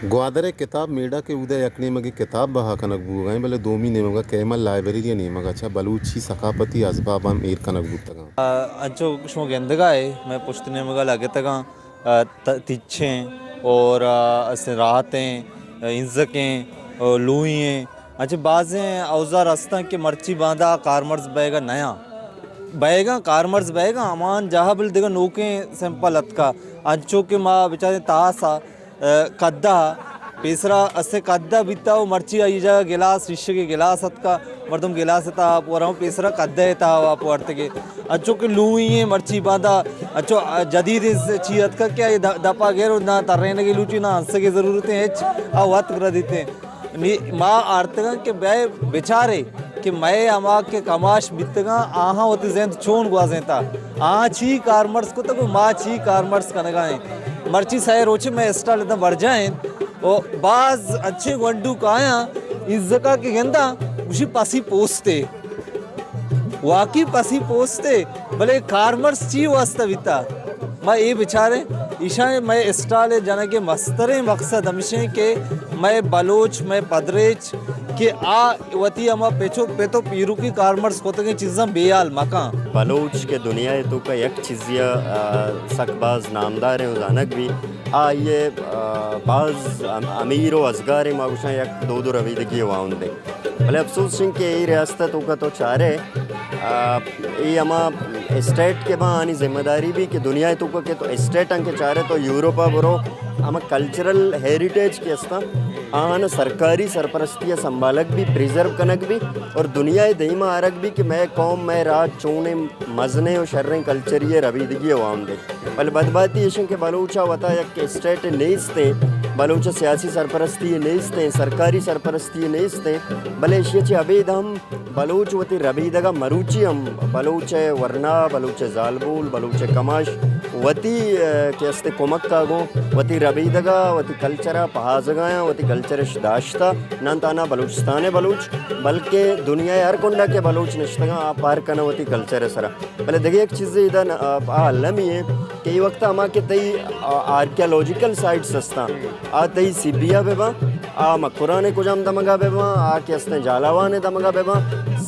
ग्वादरे किताब मेडा के उदय यकने मगे किताब बहा कनक बुगाए भले 2 महीने मगा कैमल लाइब्रेरी ने मगा अच्छा बलूची सकाफती असबाब हम एर कनक बुतगा अंचो कुछ गेंदगा है मैं पुश्तने मगा लगे तगा तिच्छे और असे राहतें इंजकें लुइएं अच्छा बाज़ें औजार रस्ता के मर्ची बांधा कारमर्स बैगा नया बैगा कारमर्स बैगा अमान जहाँ बिल देगा नोके सिंपल अतका अंचो के माँ बेचारे तासा कद्दा पेसरा असे कद्दा बिता वो मर्ची आई जा गिलास शीशे के गिलास अतका मर्दम गिलास था आप और पेसरा कद्दा है था आप वर्त के अच्छो के लूई है मर्ची बांधा अच्छो जदीद ची अतका क्या ये दपा गैर ना तरने की लूची ना हंस की ज़रूरतें हैं आ वत कर देते हैं माँ आर्तगा के बे बेचारे कि मैं अमा के कमाश बितगा आहा होती जैन छोन गुआजें था आहा छी कारमर्स को तो माँ छी कारमर्स कनगाएं मर्ची साय रोचे में स्टाल इतना बढ़ जाए और बाज अच्छे वंडू काया इस जगह के गेंदा उसी पासी पोस्ते वाकी पासी पोस्ते भले कारमर्स ची वास्तविता मैं ये बेचारे ईशा मैं स्टाल जाने के मस्तरे मकसद हमेशा के मैं बलोच मैं पदरेच कि आ वती अमा पेचो पे तो पीरू की कारमर्स कोते की चीज़ें बेयाल मका बलोच के दुनिया है तो का एक चीज़िया सकबाज नामदार है उजानक भी ये बाज अमीर व असगार मागुशा एक दो दो रवीदगी वाउन दे भले अफसोस सिंह के यही रियासत तो का तो चारे ये अमा स्टेट के बा आनी जिम्मेदारी भी कि दुनिया तो का के तो स्टेट अंके चारे तो यूरोपा बरो हम कल्चरल हेरिटेज के अस्ता आन सरकारी सरपरस्तियाँ संभालक भी प्रिजर्व कनक भी और दुनिया दहीमा आरक भी कि मैं कौम मैं रात चोने मजने और शर्रें कल्चर ये रवीदगी अवाम दे पल बदबाती ऐसे के बलूचा वता या के स्टेट नेस्ते बलूचा सियासी सरपरस्ती नेस्ते सरकारी सरपरस्ती नेस्ते भले एशिया अबेद हम बलूच वती रबीदगा मरूची हम बलूचे वरना बलूचे जालबूल बलूचे कमाश वती के अस्ते कोमक कागो वती रबीदगा वती कल्चरा पहाजगाया वती कल्चर दाश्ता नानताना बलूचिस्तान बलूच बल्कि दुनिया यार कोंडा के बलूच नश्तगा आप पार कना वती कल्चर सरा पहले देखिए एक चीज़ इधर आलमी है कि ये वक्त हमा के तई आर्कियोलॉजिकल साइट्स हस्ता आ तई सिबिया बेबा आ मकुराने कुजाम दमगा बेबा आ के अस्ते जालावाने दमगा बेबा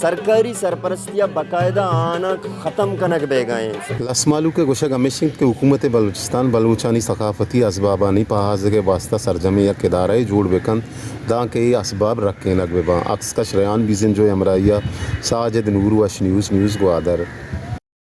सरकारी सरपरस्तियाँ बाकायदा आना ख़त्म कनक बेगाएँ लसमालू के गोशा गमेशिंग के हुकूमत बलूचिस्तान बलूचानी सकाफती असबाबानी पहाज के वास्ता सरजमी या किदारे जोड़ बेकन दा के असबाब रखे नक बेबा अक्स का शरयान बीजिन जो अमराइया साजिद नूर वश न्यूज़ ग्वादर।